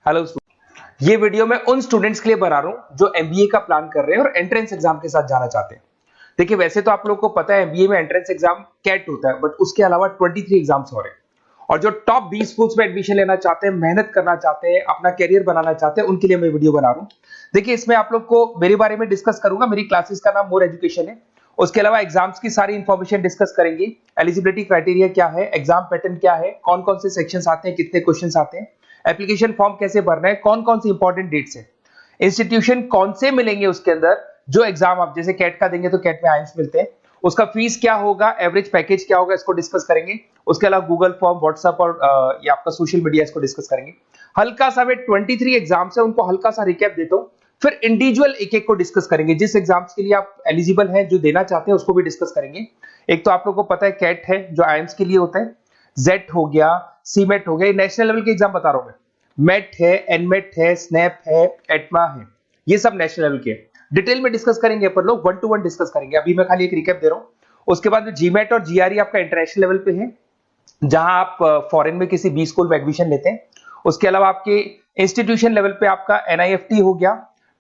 Hello, ये video मैं उन स्टूडेंट्स के लिए बना रहा हूं जो एमबीए का प्लान कर रहे हैं और एंट्रेंस एग्जाम के साथ जाना चाहते हैं। देखिए, वैसे तो आप लोगों को पता है एमबीए में एंट्रेंस एग्जाम कैट होता है, बट उसके अलावा 23 एग्जाम्स हो रहे हैं। और जो टॉप 20 स्कूल्स में एडमिशन लेना चाहते हैं, मेहनत करना चाहते हैं, अपना करियर बनाना चाहते हैं, उनके लिए मैं वीडियो बना रहा हूं। देखिए, इसमें आप लोग को मेरे बारे में डिस्कस करूंगा। मेरी क्लासेस का नाम मोर एजुकेशन है। उसके अलावा एग्जाम्स की सारी इंफॉर्मेशन डिस्कस करेंगे। एलिजिबिलिटी क्राइटेरिया क्या है, एग्जाम पैटर्न क्या है, कौन कौन से सेक्शंस आते हैं, कितने क्वेश्चंस आते हैं, एप्लीकेशन फॉर्म कैसे भरना है, कौन कौन सी इंपॉर्टेंट डेट्स है, इंस्टीट्यूशन कौन से मिलेंगे उसके अंदर। जो एग्जाम आप जैसे कैट का देंगे तो कैट में आइम्स मिलते हैं, उसका फीस क्या होगा, एवरेज पैकेज क्या होगा, इसको डिस्कस करेंगे। उसके अलावा गूगल फॉर्म, व्हाट्सएप और ये आपका सोशल मीडिया, इसको डिस्कस करेंगे। हल्का सा वे 23 एग्जाम्स है, उनको हल्का सा रिकैप देता हूं, फिर इंडिविजुअल एक एक को डिस्कस करेंगे। जिस एग्जाम्स के लिए आप एलिजिबल हैं, जो देना चाहते हैं, उसको भी डिस्कस करेंगे। एक तो आप लोगों को पता है कैट है जो आइम्स के लिए होता है, जेट हो गया, सीमेट हो गया, नेशनल लेवल के एग्जाम बता रहा हूं मैं। मेट है, एनमेट है, स्नैप है, एटमा है, ये सब नेशनल लेवल के। डिटेल में डिस्कस करेंगे अपन लोग, 1 to 1 डिस्कस करेंगे। अभी मैं खाली एक रिकैप दे रहा हूं। उसके बाद में जीमेट और जीआरई आपका इंटरनेशनल लेवल पे है, जहां आप फॉरेन में किसी बी स्कूल में एडमिशन लेते हैं। उसके अलावा आपके इंस्टीट्यूशन लेवल पे आपका एनआईएफटी हो गया,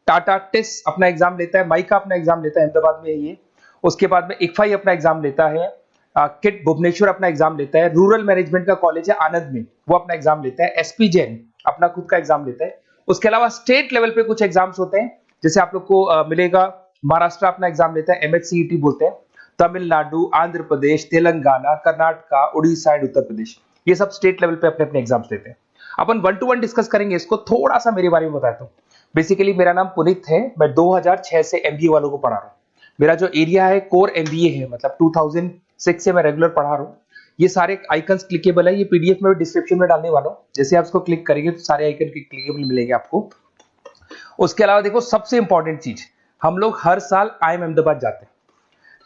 टाटा टिस अपना एग्जाम लेता है, माइका अपना एग्जाम लेता है, अहमदाबाद में है ये। उसके बाद में इक्फाई अपना एग्जाम लेता है, किट भुवनेश्वर अपना एग्जाम लेता है, रूरल मैनेजमेंट का कॉलेज है आनंद में, वो अपना एग्जाम लेता है, एसपी जैन अपना खुद का एग्जाम लेता है। उसके अलावा स्टेट लेवल पे कुछ एग्जाम्स होते हैं, जैसे आप लोग को मिलेगा, महाराष्ट्र अपना एग्जाम लेता है, एमएचसीईटी बोलते हैं। तमिलनाडु, आंध्र प्रदेश, तेलंगाना, कर्नाटका, उड़ीसा एंड उत्तर प्रदेश, ये सब स्टेट लेवल पे अपने अपने एग्जाम्स लेते हैं। अपन 1 to 1 डिस्कस करेंगे इसको। थोड़ा सा मेरे बारे में बताता हूँ। बेसिकली मेरा नाम पुनीत है, मैं 2006 से एमबीए वालों को पढ़ा रहा हूँ। मेरा जो एरिया है कोर एमबीए है, मतलब 2006 से मैं रेगुलर पढ़ा रहा हूँ। ये सारे आइकन्स क्लिकेबल है, ये पीडीएफ में डिस्क्रिप्शन में डालने वाला हूँ। जैसे आप इसको क्लिक करेंगे तो सारे आइकन क्लिकेबल मिलेंगे आपको। उसके अलावा देखो, सबसे इंपॉर्टेंट चीज, हम लोग हर साल आईएम अहमदाबाद जाते हैं।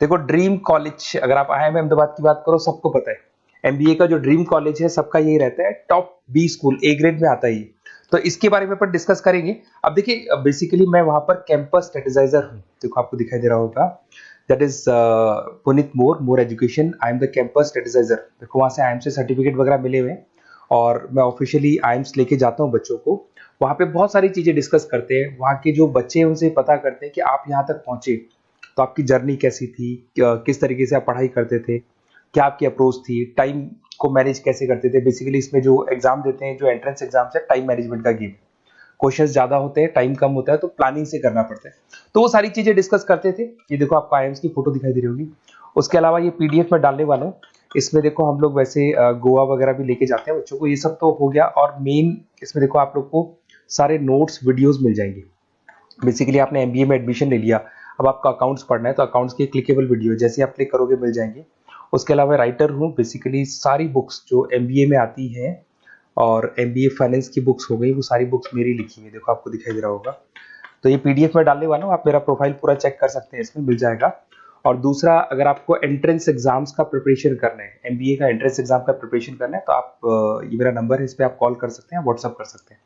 देखो, ड्रीम कॉलेज, अगर आप आईएम अहमदाबाद की बात करो, सबको पता है एमबीए का जो ड्रीम कॉलेज है सबका यही रहता है, top B school, A grade में आता है ये। तो इसके बारे में अपन डिस्कस करेंगे। अब देखिए, बेसिकली मैं वहां पर कैंपस स्ट्रेटेजाइजर हूँ। देखो, आपको दिखाई दे रहा होगा, that is Puneet more education, I am the campus strategizer. देखो, वहां से आईएम से सर्टिफिकेट वगैरह मिले हुए हैं और मैं ऑफिशियली आईएम्स लेके जाता हूँ बच्चों को। वहां पे बहुत सारी चीजें डिस्कस करते हैं, वहां के जो बच्चे हैं उनसे पता करते हैं कि आप यहाँ तक पहुंचे तो आपकी जर्नी कैसी थी, किस तरीके से आप पढ़ाई करते थे, क्या आपकी अप्रोच थी, टाइम को मैनेज कैसे करते थे। बेसिकली इसमें जो एग्जाम देते हैं, जो एंट्रेंस एग्जाम है, टाइम मैनेजमेंट का गेम। क्वेश्चंस ज्यादा होते हैं, टाइम कम होता है, तो प्लानिंग से करना पड़ता है। तो वो सारी चीजें डिस्कस करते थे। ये देखो, आपको आईएम्स की फोटो दिखाई दे रही होगी। उसके अलावा ये पीडीएफ में डालने वाला हूँ। इसमें देखो, हम लोग वैसे गोवा वगैरह भी लेके जाते हैं बच्चों को। ये सब तो हो गया, और मेन इसमें देखो आप लोग को सारे नोट्स, वीडियोस मिल जाएंगे। बेसिकली आपने एमबीए में एडमिशन ले लिया, अब आपका अकाउंट्स पढ़ना है तो अकाउंट्स की क्लिकेबल वीडियो जैसे आप क्लिक करोगे मिल जाएंगे। उसके अलावा राइटर हूँ, बेसिकली सारी बुक्स जो एमबीए में आती हैं और एमबीए फाइनेंस की बुक्स हो गई, वो सारी बुक्स मेरी लिखी हुई है। देखो, आपको दिखाई दे रहा होगा। तो ये पीडीएफ में डालने वाला हूँ, आप मेरा प्रोफाइल पूरा चेक कर सकते हैं, इसमें मिल जाएगा। और दूसरा, अगर आपको एंट्रेंस एग्जाम्स का प्रिपरेशन करना है, एमबीए का एंट्रेंस एग्जाम का प्रिपरेशन करना है, तो आप ये मेरा नंबर है, इस पर आप कॉल कर सकते हैं, व्हाट्सअप कर सकते हैं।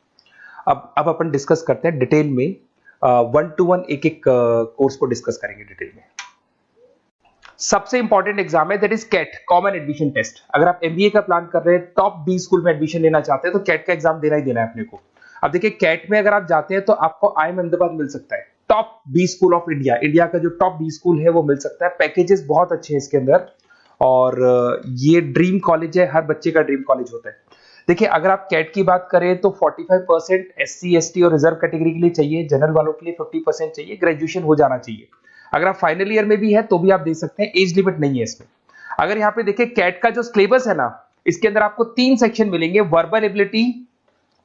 अब अपन डिस्कस करते हैं डिटेल में, 1 to 1 एक एक कोर्स को डिस्कस करेंगे डिटेल में। सबसे इंपॉर्टेंट एग्जाम है, that is CAT, common admission test. अगर आप एमबीए का प्लान कर रहे हैं, टॉप बी स्कूल में एडमिशन लेना चाहते हैं, तो कैट का एग्जाम देना ही देना है अपने को। अब देखिए, कैट में अगर आप जाते हैं तो आपको आईएम अहमदाबाद मिल सकता है, top B school of India, India का जो टॉप बी स्कूल है वो मिल सकता है। पैकेजेस बहुत अच्छे हैं इसके अंदर, और ये ड्रीम कॉलेज है, हर बच्चे का ड्रीम कॉलेज होता है। देखिए, अगर आप कैट की बात करें तो 45% एससी एसटी और रिजर्व कैटेगरी के लिए चाहिए, जनरल वालों के लिए 50% चाहिए, ग्रेजुएशन हो जाना चाहिए। अगर आप फाइनल ईयर में भी है तो भी आप दे सकते हैं, एज लिमिट नहीं है इसमें। अगर यहाँ पे देखिए, कैट का जो सिलेबस है ना, इसके अंदर आपको 3 सेक्शन मिलेंगे, verbal ability,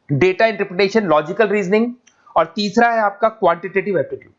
data interpretation, logical reasoning, और तीसरा है आपका क्वांटिटेटिव एप्टीट्यूड।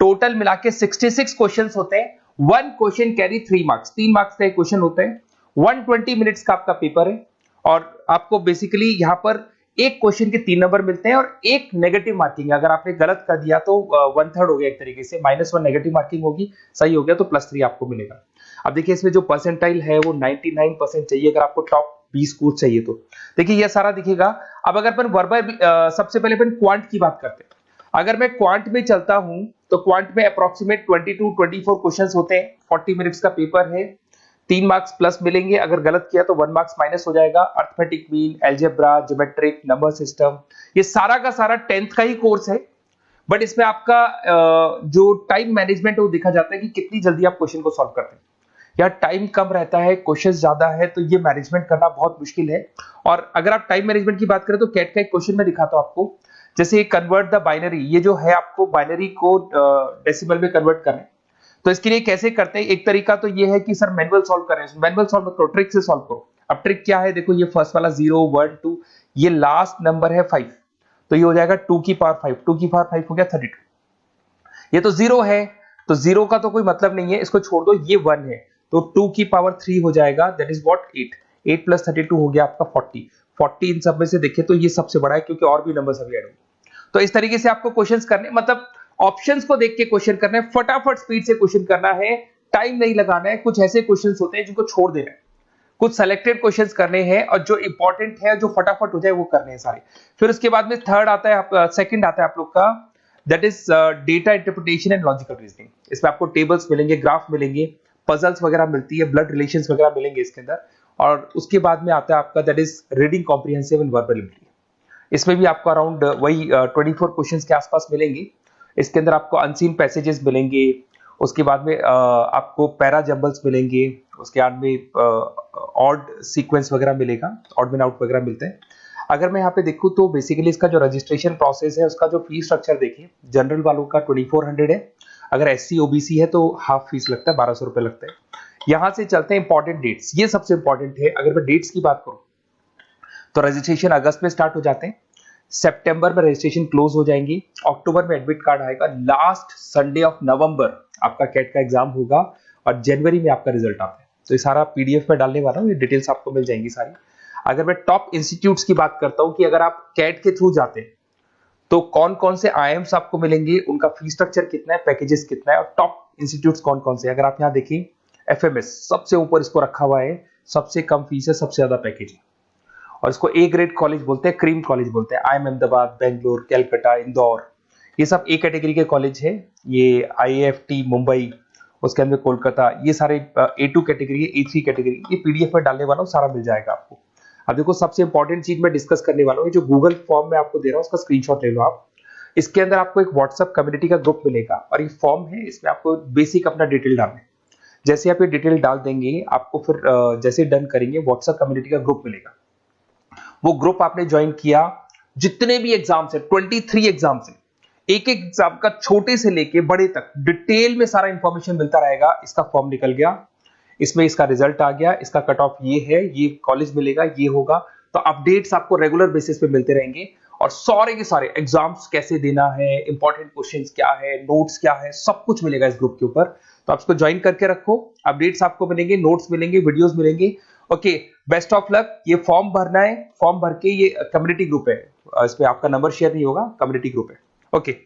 टोटल मिला के 66 क्वेश्चंस होते हैं। 1 क्वेश्चन कैरी 3 मार्क्स, 3 मार्क्स का एक क्वेश्चन होता है। 120 मिनट्स का आपका पेपर है, और आपको बेसिकली यहाँ पर एक क्वेश्चन के 3 नंबर मिलते हैं और एक नेगेटिव मार्किंग। अगर आपने गलत कर दिया तो 1/3 हो गया एक तरीके से, -1 नेगेटिव मार्किंग होगी, सही हो गया तो +3 आपको मिलेगा। अब देखिए, इसमें जो परसेंटाइल है वो 99% चाहिए, अगर आपको टॉप 20 स्कोर चाहिए तो। देखिए, ये सारा दिखेगा। अब अगर अपन वर्बल, सबसे पहले अपन क्वांट की बात करते हैं। अगर मैं क्वांट में चलता हूं तो क्वांट में अप्रोक्सीमेट 22-24 क्वेश्चंस होते हैं, 40 मिनट्स का पेपर है। 3 मार्क्स प्लस मिलेंगे, अगर गलत किया तो 1 मार्क्स माइनस हो जाएगा। Arithmetic mean, algebra, geometric, number system, ये सारा का सारा 10th का ही कोर्स है, बट इसमें आपका जो टाइम मैनेजमेंट है वो देखा जाता है कि कितनी जल्दी आप क्वेश्चन को सॉल्व करते हैं। या टाइम कम रहता है, क्वेश्चन ज्यादा है, तो ये मैनेजमेंट करना बहुत मुश्किल है। और अगर आप टाइम मैनेजमेंट की बात करें तो कैट का एक क्वेश्चन मैं दिखाता हूं आपको। जैसे कन्वर्ट द बाइनरी, ये जो है आपको बाइनरी को डेसिमल में कन्वर्ट करना है, तो इसके लिए कैसे करते हैं? एक तरीका तो ये है कि सर मैनुअल सॉल्व करें, मैनुअल सॉल्व करो, ट्रिक से सॉल्व करो। अब ट्रिक क्या है? देखो, ये फर्स्ट वाला 0 1 2, ये लास्ट नंबर है 5, तो ये हो जाएगा 2 की पावर 5, 2 की पावर 5 हो गया 32। ये तो 0 है, तो 0 का तो कोई मतलब नहीं है, इसको छोड़ दो, ये 1 है, तो 2 की पावर 3 हो जाएगा, दैट इज व्हाट 8। 8 प्लस 32 हो गया आपका 40। 40 इन सब में से देखें तो ये सबसे बड़ा है, क्योंकि और भी नंबर्स अभी ऐड होंगे। तो इस तरीके से आपको क्वेश्चंस करने, मतलब ऑप्शंस को देख के क्वेश्चन करना है, फटाफट स्पीड से क्वेश्चन करना है, टाइम नहीं लगाना है। कुछ ऐसे क्वेश्चंस होते हैं जिनको छोड़ देना है, कुछ सेलेक्टेड क्वेश्चंस करने हैं, और जो इंपॉर्टेंट है, जो फटाफट हो जाए, वो करने हैं सारे। फिर उसके बाद में थर्ड आता है, सेकंड आता है आप लोग का, that is data interpretation and logical reasoning. इसमें आपको टेबल्स मिलेंगे, ग्राफ मिलेंगे, पजल्स वगैरह मिलती है, ब्लड रिलेशंस वगैरह मिलेंगे इसके अंदर। और उसके बाद में आता है आपका that is reading comprehensive and verbal ability. इसमें भी आपको अराउंड वही 24 क्वेश्चंस के आसपास मिलेंगे। इसके अंदर आपको अनसीन पैसेजेस मिलेंगे, उसके बाद में आपको पैरा जंबल्स मिलेंगे, उसके बाद में ऑड सीक्वेंस वगैरह मिलेगा, ऑड मैन आउट वगैरह मिलते हैं। अगर मैं यहाँ पे देखूँ तो बेसिकली इसका जो रजिस्ट्रेशन प्रोसेस है, उसका जो फीस स्ट्रक्चर देखिए, जनरल वालों का 2400 है, अगर SC OBC है तो हाफ फीस लगता है, 1200 रुपए लगता है। यहाँ से चलते हैं इंपॉर्टेंट डेट्स, ये सबसे इंपॉर्टेंट है। अगर मैं डेट्स की बात करूँ तो रजिस्ट्रेशन अगस्त में स्टार्ट हो जाते हैं, सितंबर में रजिस्ट्रेशन क्लोज हो जाएंगी, अक्टूबर में एडमिट कार्ड आएगा, लास्ट संडे ऑफ नवंबर आपका कैट का एग्जाम होगा, और जनवरी में आपका रिजल्ट आता है। तो ये सारा PDF में डालने वाला हूँ, ये डिटेल्स आपको मिल जाएंगी सारी। अगर मैं टॉप इंस्टीट्यूट्स की बात करता हूँ कि अगर आप कैट के थ्रू जाते हैं तो कौन कौन से IIMs आपको मिलेंगे, उनका फीस स्ट्रक्चर कितना है, पैकेजेस कितना है, और टॉप इंस्टीट्यूट्स कौन कौन से। अगर आप यहाँ देखें, FMS सबसे ऊपर इसको रखा हुआ है, सबसे कम फीस है, सबसे ज्यादा पैकेज है, और इसको A ग्रेड कॉलेज बोलते हैं, क्रीम कॉलेज बोलते हैं। IIM अहमदाबाद, बेंगलोर, कैलकाटा, इंदौर, ये सब A कैटेगरी के कॉलेज है। ये IIFT मुंबई, उसके अंदर कोलकाता, ये सारे A2 कैटेगरी, A3 कैटेगरी। ये PDF में डालने वाला हूँ, सारा मिल जाएगा आपको। अब देखो, सबसे इंपॉर्टेंट चीज मैं डिस्कस करने वाला हूँ, जो गूगल फॉर्म में आपको दे रहा हूँ, उसका स्क्रीनशॉट ले लो आप। इसके अंदर आपको एक व्हाट्सएप कम्युनिटी का ग्रुप मिलेगा, और ये फॉर्म है, इसमें आपको बेसिक अपना डिटेल डालना है। जैसे आप ये डिटेल डाल देंगे, आपको फिर जैसे डन करेंगे, व्हाट्सएप कम्युनिटी का ग्रुप मिलेगा। वो ग्रुप आपने ज्वाइन किया, जितने भी एग्जाम्स है, 23 एग्जाम्स है, एक एक एग्जाम का छोटे से लेके बड़े तक डिटेल में सारा इंफॉर्मेशन मिलता रहेगा। इसका फॉर्म निकल गया, इसमें इसका रिजल्ट आ गया, इसका कट ऑफ ये है, ये कॉलेज मिलेगा, ये होगा। तो अपडेट्स आपको रेगुलर बेसिस पे मिलते रहेंगे, और सारे के सारे एग्जाम्स कैसे देना है, इंपॉर्टेंट क्वेश्चंस क्या है, नोट्स क्या है, सब कुछ मिलेगा इस ग्रुप के ऊपर। तो आप इसको ज्वाइन करके रखो, अपडेट्स आपको मिलेंगे, नोट्स मिलेंगे, वीडियोस मिलेंगे। Okay, best of luck. ये फॉर्म भरना है, फॉर्म भर के, ये कम्युनिटी ग्रुप है, इसमें आपका नंबर शेयर नहीं होगा, कम्युनिटी ग्रुप है। ओके।